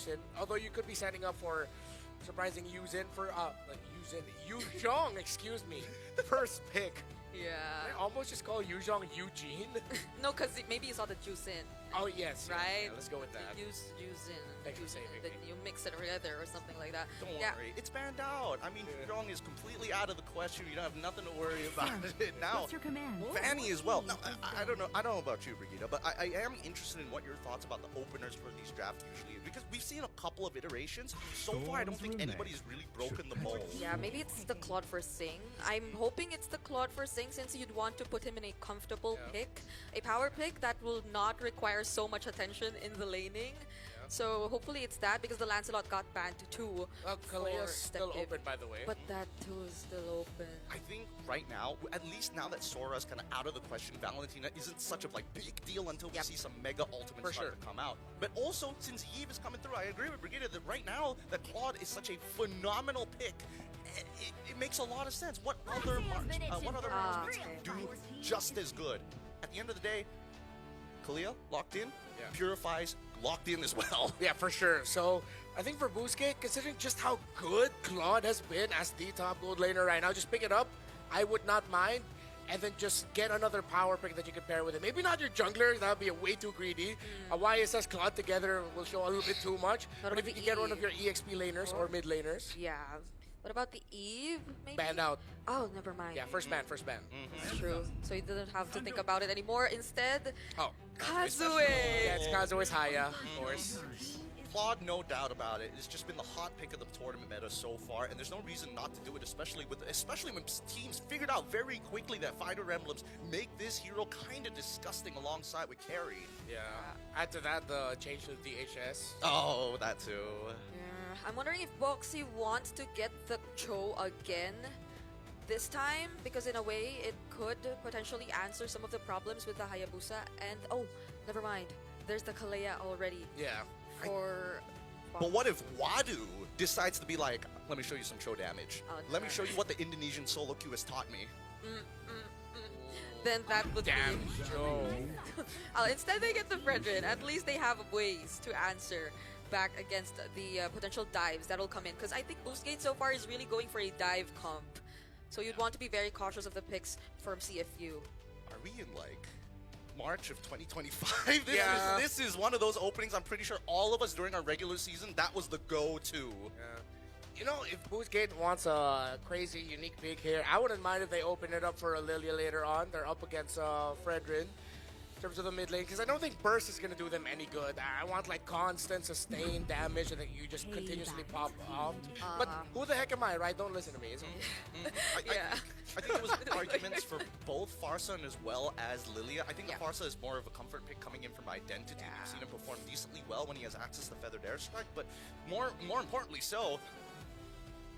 Yusin. Although you could be setting up for surprising Yuzin for Yuzhong, excuse me, first pick. I Yeah. almost just call Yuzhong Eugene. No, because maybe you saw the Juicin, Oh yes, right? Yeah, let's go with that. Yusin. Thanks for saving Then me. you mix it together or something like that. Don't Yeah. worry, it's banned out. I mean, Yeah. Yuzhong is completely out of the question. You don't have nothing to worry about it now. What's your command? Fanny as well. Now, I don't know. I don't know about you, Brigitte, but I am interested in what your thoughts about the openers for these drafts usually is, because we've seen a couple of iterations. So far, I don't think anybody's really broken the mold. Yeah, maybe it's the Claude for Sing. I'm hoping it's the Claude for Sing, since you'd want to put him in a comfortable pick, a power pick that will not require so much attention in the laning. So hopefully it's that, because the Lancelot got banned too. Kalea's still open, by the way. But that too is still open. I think right now, at least now that Sora's kind of out of the question, Valentina isn't such a big deal until we see some mega ultimates start to come out. But also, since Yves is coming through, I agree with Brigitte that right now that Claude is such a phenomenal pick. It makes a lot of sense. What other marksmen do just as good? At the end of the day, Kalea locked in, Purifies locked in as well. Yeah, for sure. So I think for Boostgate, considering just how good Claude has been as the top gold laner right now, just pick it up. I would not mind. And then just get another power pick that you can pair with it. Maybe not your jungler, that would be way too greedy. A YSS Claude together will show a little bit too much. But if you can get one of your EXP laners or mid laners. Yeah. What about the Eve, maybe? Banned out. Oh, never mind. Yeah, first ban, first ban. That's true. So you didn't have to think about it anymore. Instead, Oh, Kazue! yeah, it's Kazue's Haya, of course. Claude, no doubt about it. It's just been the hot pick of the tournament meta so far, and there's no reason not to do it, especially when teams figured out very quickly that fighter emblems make this hero kind of disgusting alongside with carry. Yeah. Add to that the change to the DHS. Oh, that too. Yeah. I'm wondering if Boxy wants to get the Cho again this time, because in a way it could potentially answer some of the problems with the Hayabusa. And oh, never mind. There's the Kalea already. Yeah. But what if Wadu decides to be like, let me show you some show damage. Oh, Let me show you what the Indonesian solo queue has taught me. Then that would Damn, be... Joe. Instead they get the Fredrin. At least they have ways to answer back against the potential dives that'll come in. Because I think Boostgate so far is really going for a dive comp. So you'd want to be very cautious of the picks from CFU. Are we in like March of 2025? This is one of those openings I'm pretty sure all of us during our regular season, that was the go-to. Yeah. You know, if Boostgate wants a crazy, unique pick here, I wouldn't mind if they open it up for a Lilia later on. They're up against Fredrin in terms of the mid lane, because I don't think Burst is going to do them any good. I want like constant, sustained damage and that you just continuously pop off. But who the heck am I, right? Don't listen to me. I think there was arguments for both Farsa and as well as Lilia. I think Farsa is more of a comfort pick coming in from Identity. We've seen him perform decently well when he has access to Feathered Airstrike, but more importantly so,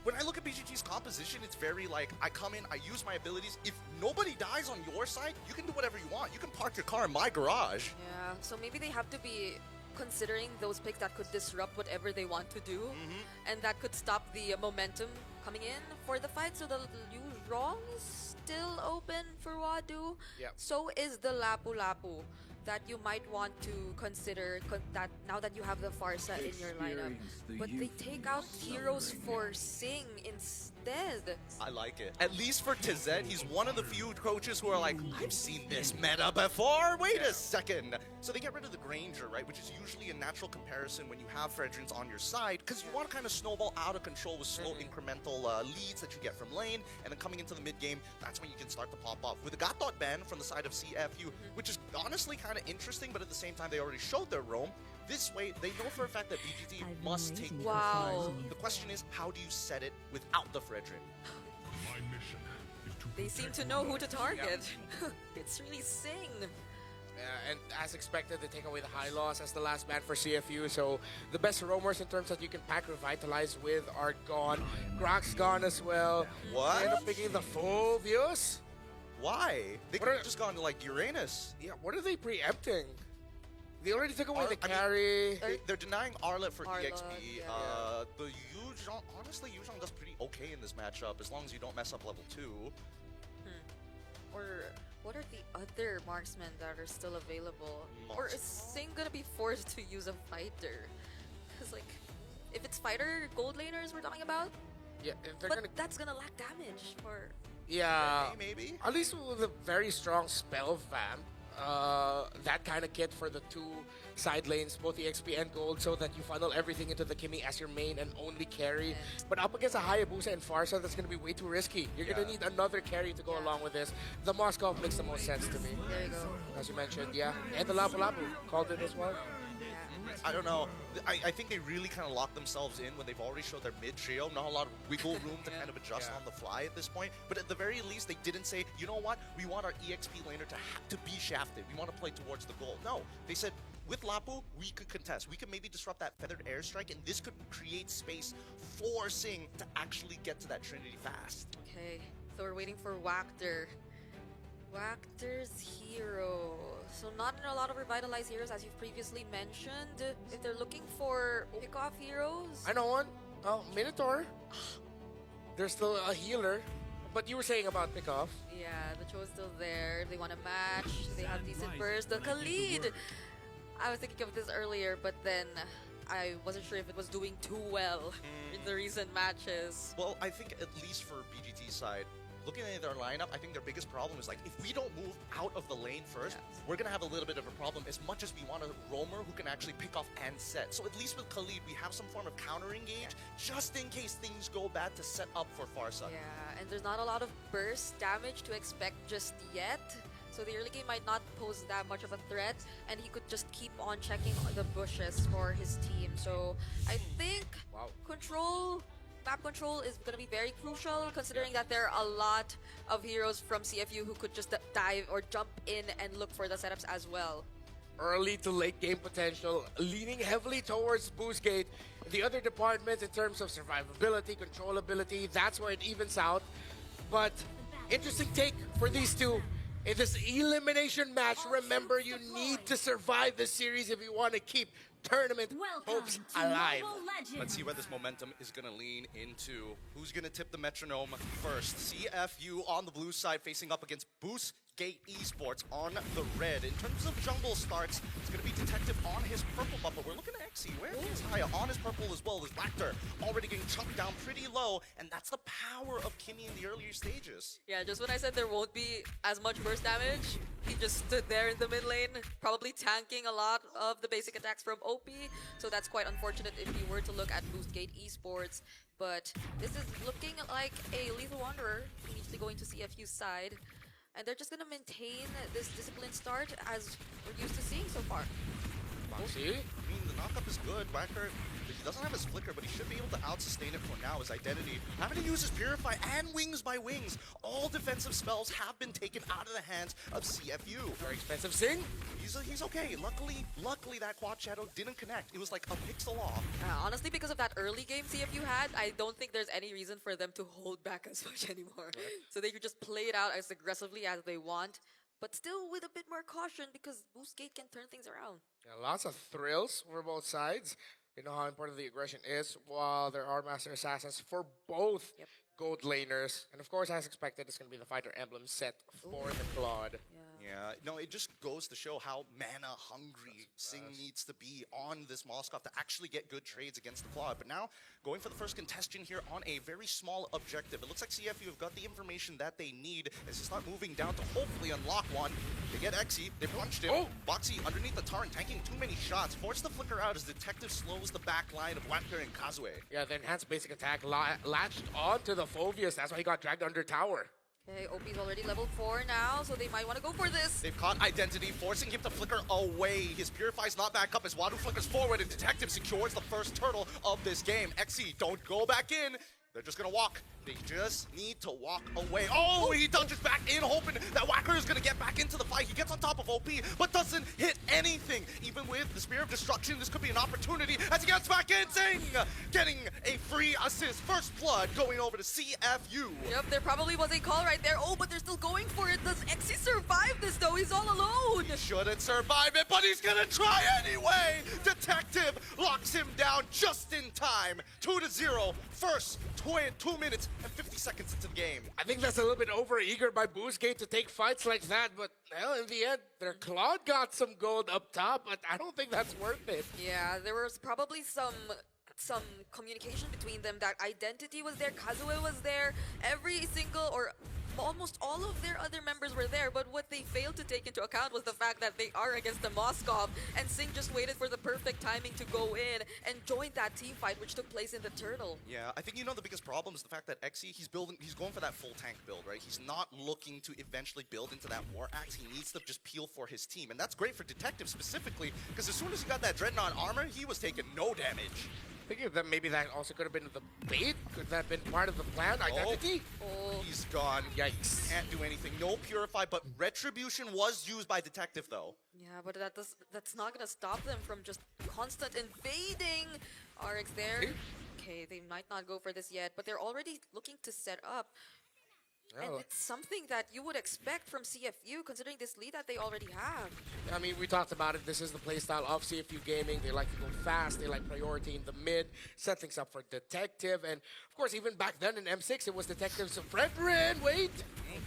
when I look at BGG's composition, it's very like, I come in, I use my abilities. If nobody dies on your side, you can do whatever you want. You can park your car in my garage. Yeah, so maybe they have to be considering those picks that could disrupt whatever they want to do, and that could stop the momentum coming in for the fight. So the Yuzhong is still open for Wadu. Yep. So is the Lapu Lapu that you might want to consider that now that you have the Farsa in your lineup. But they take out heroes for Sing instead. I like it. At least for Tizet, he's one of the few coaches who are like, I've seen this meta before. Wait a second. So they get rid of the Granger, right? Which is usually a natural comparison when you have Fredrins on your side, because you want to kind of snowball out of control with slow incremental leads that you get from lane, and then coming into the mid game, that's when you can start to pop off. With the Gatot ban from the side of CFU, which is honestly kind of interesting, but at the same time, they already showed their roam. This way, they know for a fact that BGT must take control. Wow. The question is, how do you set it without the Fredrin? They seem to know who to target. It's really Sing. Yeah, and as expected, they take away the high loss as the last ban for CFU. So the best roamers in terms that you can pack Revitalize with are gone. Grok's gone as well. What? They end up picking the Phobius. Why? They could have just gone to like Uranus. Yeah, what are they preempting? They already took away the carry. They're denying Arlet for Arlet, EXP. yeah. The Yuzhong, honestly, Yuzhong does pretty okay in this matchup as long as you don't mess up level 2. Or what are the other marksmen that are still available? Or is Sing gonna be forced to use a fighter? Because like if it's fighter gold laners we're talking about, Yeah, they're but gonna. that's gonna lack damage for. Yeah, Maybe. at least with a very strong spell vamp. That kind of kit for the two side lanes, both EXP and gold, so that you funnel everything into the Kimi as your main and only carry. But up against a Hayabusa and Farsa, that's going to be way too risky. You're going to need another carry to go along with this. The Moskov makes the most sense to me. There you go. As you mentioned, yeah. And the Lapu Lapu called it as well. I don't know. I think they really kind of lock themselves in when they've already showed their mid trio. Not a lot of wiggle room to kind of adjust on the fly at this point. But at the very least, they didn't say, you know what? We want our EXP laner to be shafted. We want to play towards the goal. No. They said, with Lapu, we could contest. We could maybe disrupt that feathered airstrike, and this could create space for Sing to actually get to that Trinity fast. Okay, so we're waiting for Wactor. Wactor's hero. So not in a lot of revitalized heroes, as you've previously mentioned. If they're looking for pick-off heroes, I know one. Oh, Minotaur. There's still a healer. But you were saying about pickoff. yeah, the Cho's still there. They want to match. They have decent burst. The Khalid. I was thinking of this earlier, but then I wasn't sure if it was doing too well in the recent matches. Well, I think at least for BGT's side, looking at their lineup, I think their biggest problem is like, if we don't move out of the lane first, we're going to have a little bit of a problem as much as we want a roamer who can actually pick off and set. So at least with Khalid, we have some form of counter engage just in case things go bad to set up for Farsa. Yeah, and there's not a lot of burst damage to expect just yet. So the early game might not pose that much of a threat, and he could just keep on checking the bushes for his team. So I think map control is going to be very crucial, considering that there are a lot of heroes from CFU who could just dive or jump in and look for the setups as well. Early to late game potential, leaning heavily towards Boostgate. The other departments in terms of survivability, controllability, that's where it evens out. But interesting take for these two. In this elimination match, remember you need to survive this series if you want to keep tournament hopes alive. Let's see where this momentum is going to lean into. Who's going to tip the metronome first? CFU on the blue side facing up against Boostgate Esports on the red. In terms of jungle starts, it's going to be Detective on his purple buff, but we're looking at Exy. Where is Haya on his purple as well as Wactor already getting chunked down pretty low, and that's the power of Kimi in the earlier stages. Yeah, just when I said there won't be as much burst damage, he just stood there in the mid lane, probably tanking a lot of the basic attacks from OP. So that's quite unfortunate if you were to look at Boostgate Esports. But this is looking like a Lethal Wanderer immediately going to CFU's side. And they're just going to maintain this disciplined start as we're used to seeing so far. Moxie. I mean, the knockup is good. Wactor, he doesn't have his flicker, but he should be able to out-sustain it for now. His identity, having to use his Purify and Wings by Wings. All defensive spells have been taken out of the hands of CFU. Very expensive Sing. He's okay. Luckily that Quad Shadow didn't connect. It was like a pixel off. Honestly, because of that early game CFU had, I don't think there's any reason for them to hold back as much anymore. So they could just play it out as aggressively as they want, but still with a bit more caution because Boostgate can turn things around. Yeah, lots of thrills for both sides. You know how important the aggression is, while there are Master Assassins for both gold laners. And of course, as expected, it's going to be the fighter emblem set for the Claude. Yeah, no, it just goes to show how mana hungry Sing needs to be on this Moskov to actually get good trades against the Claude. But now, going for the first contestation here on a very small objective. It looks like CFU have got the information that they need as they start moving down to hopefully unlock one. They get Exy, they punched him. Boxy underneath the Tarn, tanking too many shots. Force the flicker out as Detective slows the back line of Wactor and Kazue. Yeah, the enhanced basic attack latched onto the Phobius. That's why he got dragged under tower. Okay, OP's already level 4 now, so they might want to go for this. They've caught Identity, forcing him to flicker away. His Purify's not back up as Wadu flickers forward, and Detective secures the first turtle of this game. Exy, don't go back in. They're just gonna walk. They just need to walk away. Oh, he dodges back in, hoping that Whacker is gonna get back into the fight. He gets on top of OP, but doesn't hit anything. Even with the Spear of Destruction, this could be an opportunity as he gets back in. Zing! Getting a free assist. First blood going over to CFU. Yep, there probably was a call right there. Oh, but they're still going for it. Does Exy survive this, though? He's all alone. He shouldn't survive it, but he's gonna try anyway. Detective locks him down just in time. 2-0. First 2 minutes and 50 seconds into the game. I think that's a little bit over-eager by Boostgate to take fights like that, but well, in the end, their Claude got some gold up top, but I don't think that's worth it. Yeah, there was probably some some communication between them. That Identity was there, Kazue was there, every single or almost all of their other members were there, but what they failed to take into account was the fact that they are against the Moskov, and Singh just waited for the perfect timing to go in and join that team fight, which took place in the Turtle. Yeah, I think the biggest problem is the fact that Xe, he's going for that full tank build, right? He's not looking to eventually build into that War Axe. He needs to just peel for his team, and that's great for Detective specifically, because as soon as he got that Dreadnought armor, he was taking no damage. Thinking that maybe that also could have been the bait. Could that have been part of the plan? Identity? Oh. He's gone. Yikes. Can't do anything. No Purify, but Retribution was used by Detective, though. Yeah, but that's not gonna stop them from just constant invading. RX there. Okay, they might not go for this yet, but they're already looking to set up. And it's something that you would expect from CFU, considering this lead that they already have. I mean, we talked about it. This is the playstyle of CFU Gaming. They like to go fast. They like priority in the mid, set things up for Detective. And, of course, even back then in M6, it was Detective's Fredrin. Wait!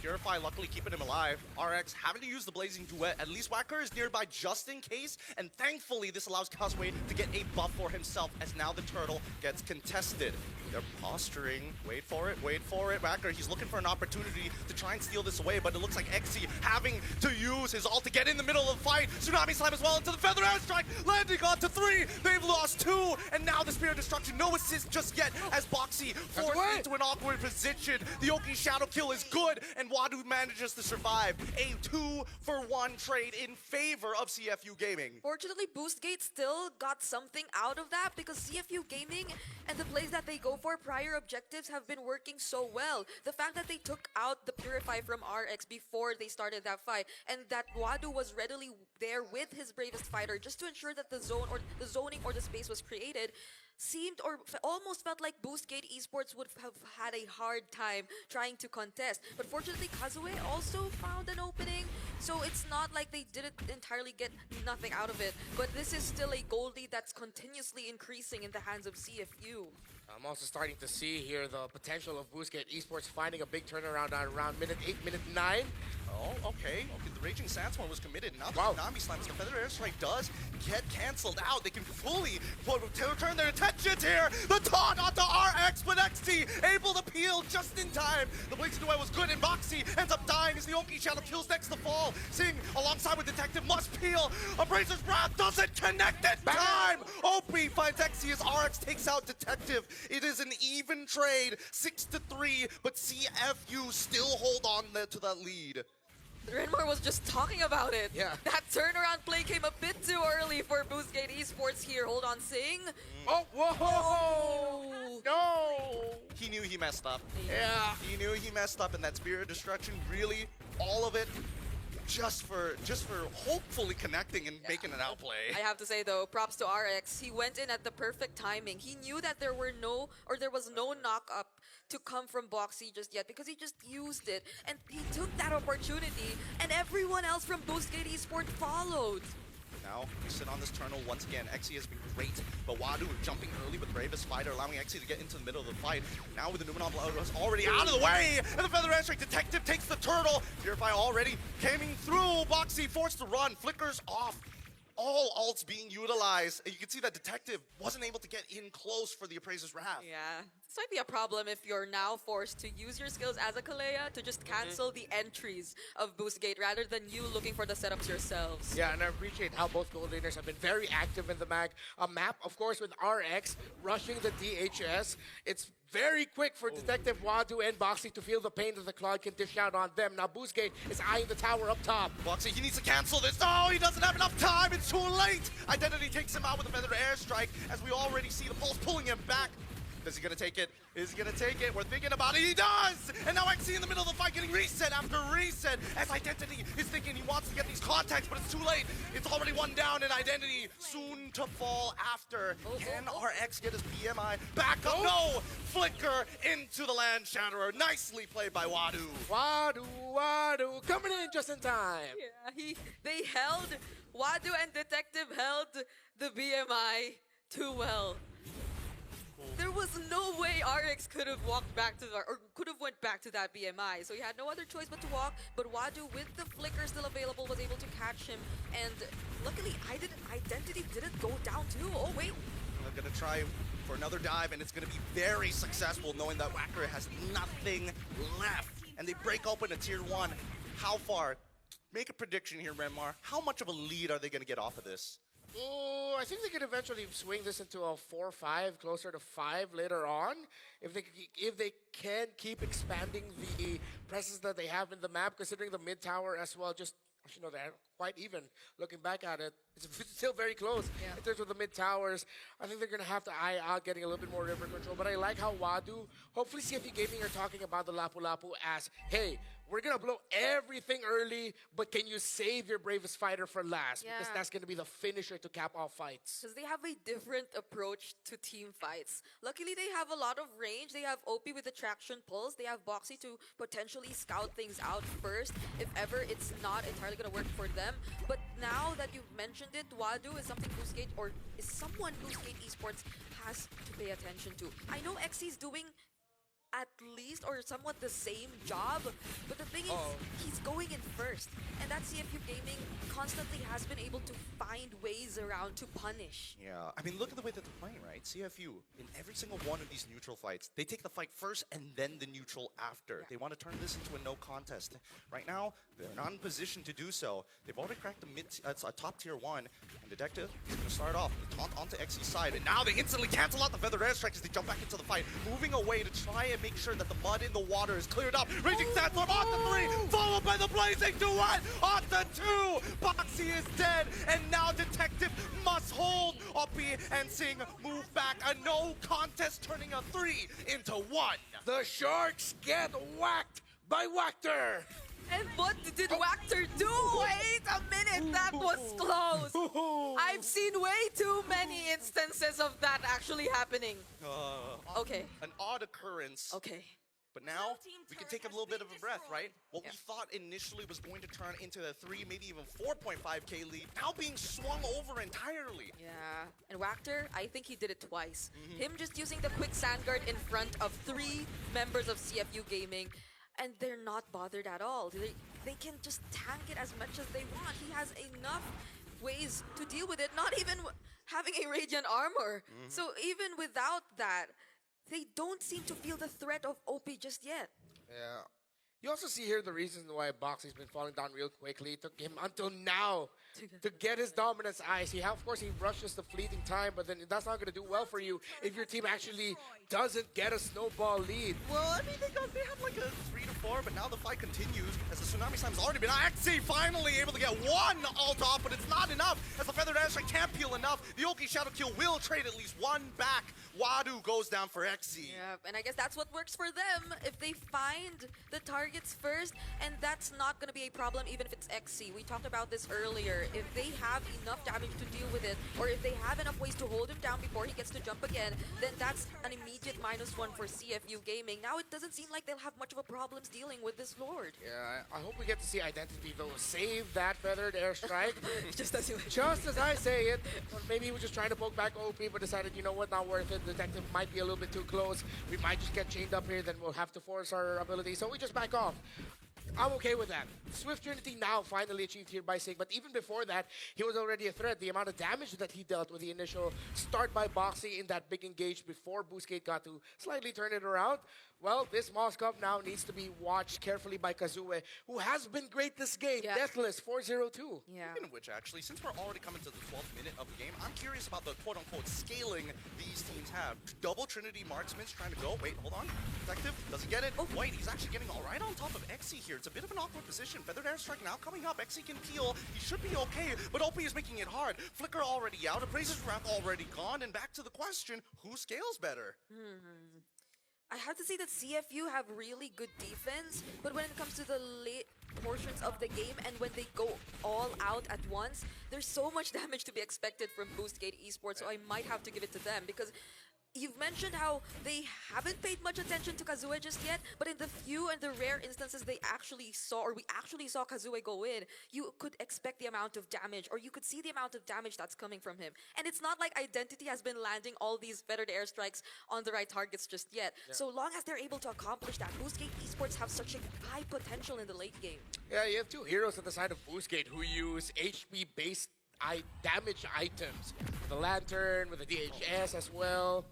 Purify luckily keeping him alive. RX having to use the Blazing Duet. At least Wacker is nearby just in case. And thankfully, this allows Kazue to get a buff for himself as now the Turtle gets contested. They're posturing. Wait for it. Wait for it. Wacker, he's looking for an opportunity to try and steal this away, but it looks like Xe having to use his ult to get in the middle of the fight. Tsunami Slam as well into the Feather Airstrike, landing on to 3. They've lost 2, and now the Spear of Destruction. No assist just yet as Boxy forced into an awkward position. The Oki Shadow kill is good, and Wadu manages to survive. A 2-for-1 trade in favor of CFU Gaming. Fortunately, Boostgate still got something out of that because CFU Gaming and the plays that they go for prior objectives have been working so well. The fact that they took out the Purify from RX before they started that fight, and that Wadu was readily there with his bravest fighter just to ensure that the zone or the zoning or the space was created, seemed or almost felt like Boostgate Esports would have had a hard time trying to contest. But fortunately, Kazue also found an opening, so it's not like they didn't entirely get nothing out of it. But this is still a gold lead that's continuously increasing in the hands of CFU. I'm also starting to see here the potential of Boostgate Esports finding a big turnaround at around minute 8, minute 9. Oh, okay. The Raging Sandstorm was committed. Now the Wow. Tsunami Slams, the Feather Airstrike does get canceled out. They can fully turn their attentions here. The taunt onto RX, but XT able to peel just in time. The Blazing Duet was good, and Boxy ends up dying as the Oki Shadow kills next to fall. Singh, alongside with Detective, must peel. Abraser's Wrath doesn't connect in time. Opie finds XT as RX takes out Detective. It is an even trade, 6-3, but CFU still hold on to that lead. Renmar was just talking about it. Yeah. That turnaround play came a bit too early for Boostgate Esports here. Hold on, Singh. Oh, whoa! Oh. No! He knew he messed up. Yeah. He knew he messed up, and that Spirit of Destruction, really, all of it, just for hopefully connecting and making an outplay. I have to say though, props to RX. He went in at the perfect timing. He knew that there was no knock up to come from Boxy just yet because he just used it, and he took that opportunity, and everyone else from Boostgate Esports followed. Now, we sit on this turtle once again. Xe has been great, but Wadu jumping early with Bravest Fighter, allowing Xe to get into the middle of the fight. Now with the Numenov already out of the way, and the Feather Airstrike Detective takes the turtle. Purify already coming through. Boxy forced to run, flickers off. All ults being utilized. And you can see that Detective wasn't able to get in close for the Appraiser's Wrath. Yeah, this might be a problem if you're now forced to use your skills as a Kalea to just cancel the entries of Boostgate rather than you looking for the setups yourselves. Yeah, and I appreciate how both gold leaders have been very active in the map, of course, with RX rushing the DHS. It's very quick for Detective Wadu and Boxy to feel the pain that the Claude can dish out on them. Now Boostgate is eyeing the tower up top. Boxy, he needs to cancel this. No, he doesn't have enough time. It's too late. Identity takes him out with a Feather Airstrike as we already see the Pulse pulling him back. Is he gonna take it? Is he gonna take it? We're thinking about it. He does! And now XC in the middle of the fight getting reset after reset as Identity is thinking he wants to get these contacts, but it's too late. It's already one down, and Identity soon to fall after. Can RX get his BMI back up? No! Flicker into the Land Shatterer. Nicely played by Wadu. Wadu coming in just in time. Yeah, they held, Wadu and Detective held the BMI too well. There was no way RX could have walked back to or could have went back to that BMI. So he had no other choice but to walk. But Wadu, with the flicker still available, was able to catch him. And luckily, Identity didn't go down too. Oh wait, gonna try for another dive, and it's gonna be very successful, knowing that Wacker has nothing left. And they break open a tier 1. How far? Make a prediction here, Myanmar. How much of a lead are they gonna get off of this? Oh, I think they could eventually swing this into a 4-5, closer to 5 later on, if they can keep expanding the presence that they have in the map, considering the mid tower as well. Just they're quite even. Looking back at it, it's still very close in terms of the mid towers. I think they're gonna have to eye out getting a little bit more river control. But I like how Wadu, hopefully CFU Gaming are talking about the Lapu Lapu as, hey, we're gonna blow everything early, but can you save your bravest fighter for last? Because that's gonna be the finisher to cap all fights. Because they have a different approach to team fights. Luckily, they have a lot of range. They have OP with the traction pulse. They have Boxy to potentially scout things out first, if ever it's not entirely gonna work for them. But now that you've mentioned it, Wadu is something Boostgate, or is someone Boostgate Esports has to pay attention to. I know XC is doing at least or somewhat the same job, but the thing is, he's going in first, and that CFU Gaming constantly has been able to find ways around to punish. Yeah, I mean, look at the way that they're playing, right? CFU, in every single one of these neutral fights, they take the fight first and then the neutral after. They want to turn this into a no contest. Right now, they're not in position to do so. They've already cracked a top tier 1, and Detective is going to start off taunt onto XC's side, and now they instantly cancel out the feathered airstrike as they jump back into the fight, moving away to try and make sure that the mud in the water is cleared up. Raging Sandstorm on to 3, followed by the Blazing Duet on to 2. Boxy is dead, and now Detective must hold. Oppie and Singh move back. A no contest, turning a 3 into 1. The Sharks get whacked by Wachter. And what did Wachter do? Wait a minute, that was close. I've seen way too many instances of that actually happening. Okay. An odd occurrence. Okay. But now, we can take a little bit of a breath, right? What we thought initially was going to turn into a 3, maybe even 4.5k lead, now being swung over entirely. Yeah, and Wachter, I think he did it twice. Him just using the quick sand guard in front of 3 members of CFU Gaming, and they're not bothered at all. They can just tank it as much as they want. He has enough ways to deal with it, not even having a Radiant armor. So even without that, they don't seem to feel the threat of OP just yet. Yeah. You also see here the reason why Boxy's been falling down real quickly. It took him until now to get his dominance eyes. Of course, he rushes the fleeting time, but then that's not going to do well for you if your team actually doesn't get a snowball lead. Well, I mean, they have like a 3 to 4, but now the fight continues as the Tsunami Slam's already been XC finally able to get 1 ult off, but it's not enough as the Feathered Airstrike can't peel enough. The Oki Shadow Kill will trade at least 1 back. Wadu goes down for XC. Yeah, and I guess that's what works for them. If they find the targets first, and that's not going to be a problem even if it's XC. We talked about this earlier. If they have enough damage to deal with it, or if they have enough ways to hold him down before he gets to jump again, then that's an immediate -1 for CFU Gaming. Now it doesn't seem like they'll have much of a problem dealing with this Lord. Yeah, I hope we get to see Identity though. Save that Feathered Airstrike. Just as I say it. Or maybe he was just trying to poke back OP, but decided, you know what, not worth it. Detective might be a little bit too close. We might just get chained up here, then we'll have to force our ability. So we just back off. I'm okay with that. Swift Trinity now finally achieved here by Sig, but even before that, he was already a threat. The amount of damage that he dealt with the initial start by Boxy in that big engage before Boostgate got to slightly turn it around. Well, this Moscow now needs to be watched carefully by Kazue, who has been great this game. Deathless, 4-0-2. Yeah. Speaking of which, actually, since we're already coming to the 12th minute of the game, I'm curious about the quote-unquote scaling these teams have. Double Trinity Marksman's trying to go. Wait, hold on. Detective, does he get it? Oh, wait, he's actually getting all right on top of XC here. It's a bit of an awkward position. Feathered Airstrike now coming up. XC can peel. He should be okay, but OP is making it hard. Flicker already out. Abraser's Wrath already gone. And back to the question, who scales better? I have to say that CFU have really good defense, but when it comes to the late portions of the game and when they go all out at once, there's so much damage to be expected from Boostgate Esports, so I might have to give it to them because you've mentioned how they haven't paid much attention to Kazue just yet, but in the few and the rare instances they actually saw, or we actually saw Kazue go in, you could expect the amount of damage, or you could see the amount of damage that's coming from him. And it's not like Identity has been landing all these feathered airstrikes on the right targets just yet. So long as they're able to accomplish that, Boostgate Esports have such a high potential in the late game. Yeah, you have 2 heroes at the side of Boostgate who use HP-based damage items. With the lantern, with the DHS as well.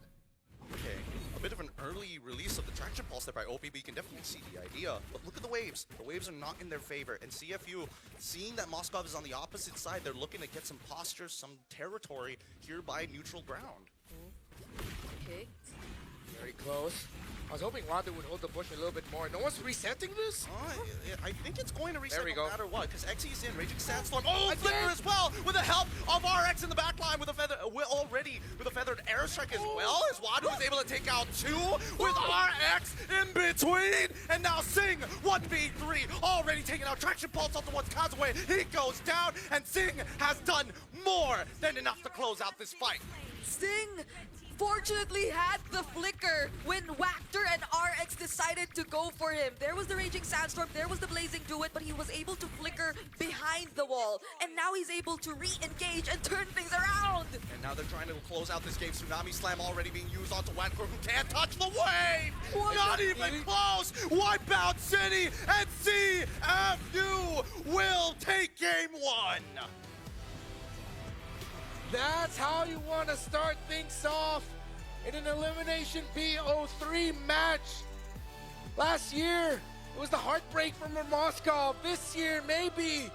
Okay, a bit of an early release of the traction pulse there by OPB. You can definitely see the idea, but look at the waves. The waves are not in their favor, and CFU, seeing that Moskov is on the opposite side, they're looking to get some posture, some territory here by neutral ground. Okay. Very close. I was hoping Wadu would hold the bush a little bit more. No one's resetting this? I think it's going to reset There we no go. matter what, because XE's in, Raging Sandstorm. Oh, Flicker as well, with the help of RX in the backline with a feather, already with a feathered airstrike as well, as Wadu is able to take out 2 with RX in between, and now Sing 1v3, already taking out Traction Pulse off the one's Kazaway. He goes down, and Sing has done more than enough to close out this fight. Sting fortunately had the flicker when Wactor and RX decided to go for him. There was the Raging Sandstorm, there was the Blazing Duet, but he was able to flicker behind the wall. And now he's able to re-engage and turn things around. And now they're trying to close out this game. Tsunami Slam already being used onto Wactor, who can't touch the wave! Not even close! Wipeout City, and CFU will take game 1! That's how you want to start things off in an Elimination BO3 match. Last year, it was the heartbreak from Moskov. This year, maybe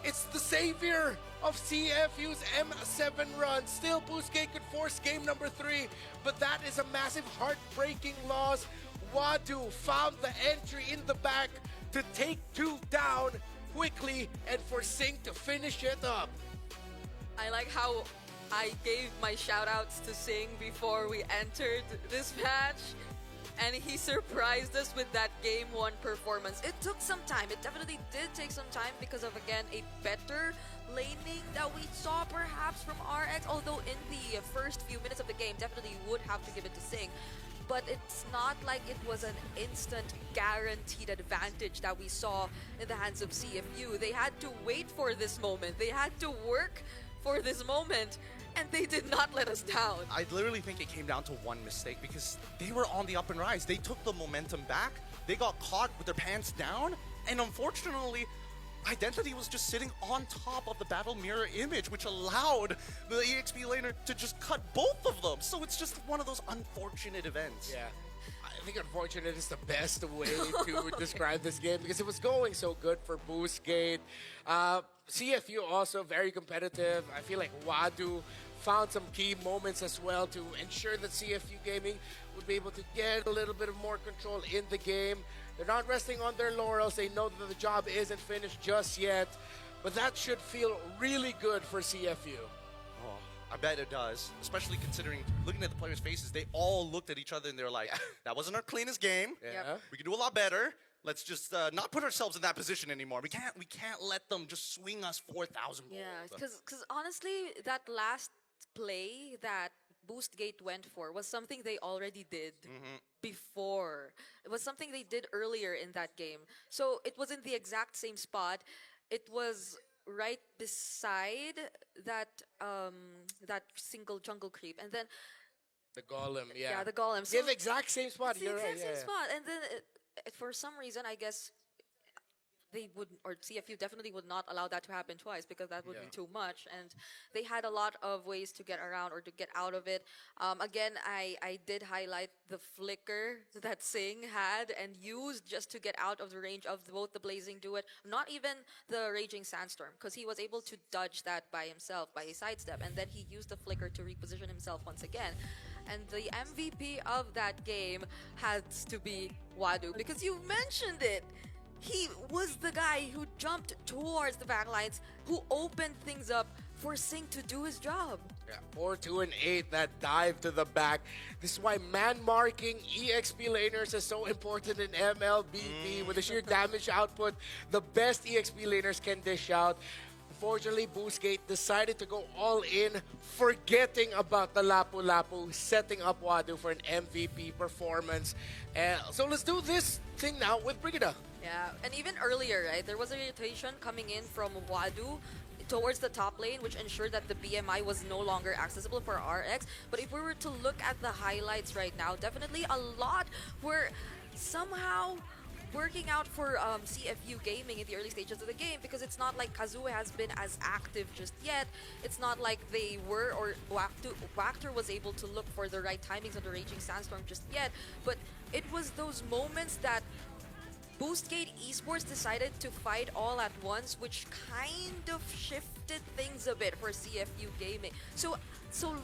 it's the savior of CFU's M7 run. Still, Boostgate could force game number 3, but that is a massive heartbreaking loss. Wadu found the entry in the back to take 2 down quickly and for Sing to finish it up. I like how I gave my shoutouts to Sing before we entered this match, and he surprised us with that game 1 performance. It took some time. It definitely did take some time because of, again, a better laning that we saw perhaps from RX, although in the first few minutes of the game, definitely would have to give it to Sing. But it's not like it was an instant guaranteed advantage that we saw in the hands of CFU. They had to wait for this moment. They had to work for this moment, and they did not let us down. I literally think it came down to one mistake, because they were on the up and rise. They took the momentum back, they got caught with their pants down, and unfortunately, Identity was just sitting on top of the battle mirror image, which allowed the EXP laner to just cut both of them. So it's just one of those unfortunate events. Yeah. I think unfortunate is the best way to describe this game, because it was going so good for Boostgate. CFU also very competitive. I feel like Wadu found some key moments as well to ensure that CFU Gaming would be able to get a little bit of more control in the game. They're not resting on their laurels. They know that the job isn't finished just yet, but that should feel really good for CFU. I bet it does, especially considering, looking at the players' faces, they all looked at each other and they're like, that wasn't our cleanest game. Yeah. We can do a lot better. Let's just not put ourselves in that position anymore. We can't let them just swing us 4,000 gold. Yeah, because honestly, that last play that Boostgate went for was something they already did before. It was something they did earlier in that game. So it was in the exact same spot. It was right beside that that single jungle creep, and then The Golem, yeah. yeah, the golem. So Yeah, the exact same spot. it's the You're right. exact same Yeah. spot, and then for some reason, I guess they would, or CFU definitely would not allow that to happen twice, because that would be too much. And they had a lot of ways to get around or to get out of it. Again, I did highlight the flicker that Sing had and used just to get out of the range of both the Blazing Duet, not even the Raging Sandstorm, because he was able to dodge that by himself, by a sidestep, and then he used the flicker to reposition himself once again. And the MVP of that game has to be Wadu, because you mentioned it. He was the guy who jumped towards the backlines, who opened things up for Sing to do his job. Yeah, 4, 2, and 8, that dive to the back. This is why man-marking EXP laners is so important in MLBB. With the sheer damage output, the best EXP laners can dish out. Unfortunately, Boostgate decided to go all in, forgetting about the Lapu-Lapu, setting up Wadu for an MVP performance. So let's do this thing now with Brigida. Yeah, and even earlier, right, there was a rotation coming in from Wadu towards the top lane, which ensured that the BMI was no longer accessible for RX. But if we were to look at the highlights right now, definitely a lot were somehow working out for CFU Gaming in the early stages of the game, because it's not like Kazue has been as active just yet. It's not like they were, or Wactor was able to look for the right timings on the Raging Sandstorm just yet, but it was those moments that Boostgate Esports decided to fight all at once, which kind of shifted things a bit for CFU Gaming. So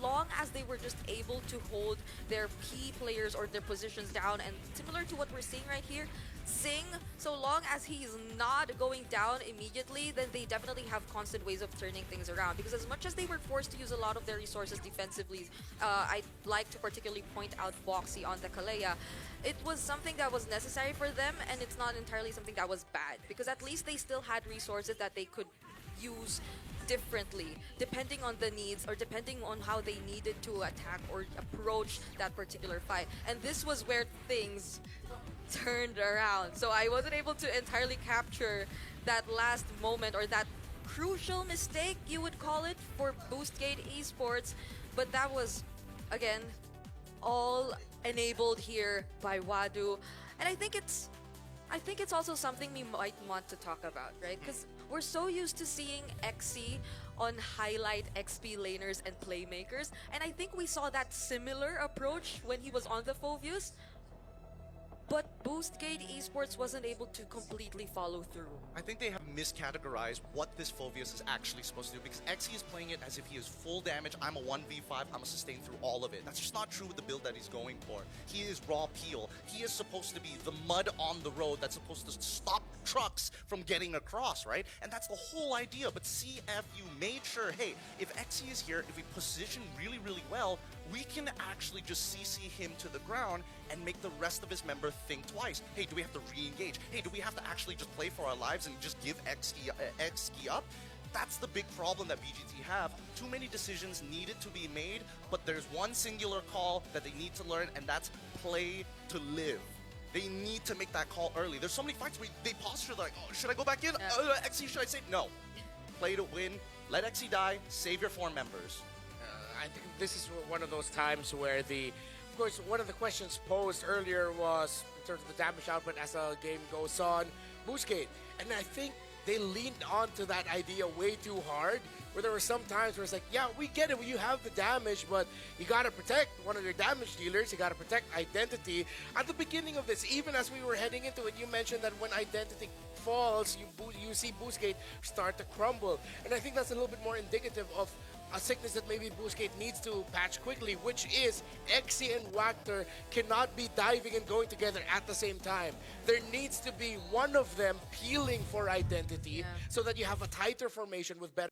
long as they were just able to hold their key players or their positions down, and similar to what we're seeing right here, Sing, so long as he's not going down immediately, then they definitely have constant ways of turning things around. Because as much as they were forced to use a lot of their resources defensively, I'd like to particularly point out Boxy on the Kalea. It was something that was necessary for them, and it's not entirely something that was bad, because at least they still had resources that they could use differently depending on the needs, or depending on how they needed to attack or approach that particular fight. And this was where things turned around. So I wasn't able to entirely capture that last moment, or that crucial mistake, you would call it, for Boostgate Esports, but that was, again, all enabled here by Wadu. And I think it's also something we might want to talk about, right? Because we're so used to seeing XC on highlight XP laners and playmakers, and I think we saw that similar approach when he was on the Phoveus. But Boostgate Esports wasn't able to completely follow through. I think they have miscategorized what this Phoveus is actually supposed to do, because XE is playing it as if he is full damage. I'm a 1v5, I'm gonna sustain through all of it. That's just not true with the build that he's going for. He is raw peel. He is supposed to be the mud on the road that's supposed to stop trucks from getting across, right? And that's the whole idea. But CFU made sure, hey, if XE is here, if we position really, really well, we can actually just CC him to the ground and make the rest of his member think twice. Hey, do we have to re-engage? Hey, do we have to actually just play for our lives and just give XE up? That's the big problem that BGT have. Too many decisions needed to be made, but there's one singular call that they need to learn, and that's play to live. They need to make that call early. There's so many fights where they posture like, oh, should I go back in? XE, should I save? No. Play to win. Let XE die. Save your 4 members. I think this is one of those times where of course, one of the questions posed earlier was in terms of the damage output as the game goes on, Boostgate. And I think they leaned onto that idea way too hard, where there were some times where it's like, yeah, we get it, you have the damage, but you gotta protect one of your damage dealers, you gotta protect Identity. At the beginning of this, even as we were heading into it, you mentioned that when Identity falls, you see Boostgate start to crumble. And I think that's a little bit more indicative of a sickness that maybe Boostgate needs to patch quickly, which is XE and Wactor cannot be diving and going together at the same time. There needs to be one of them peeling for Identity so that you have a tighter formation with better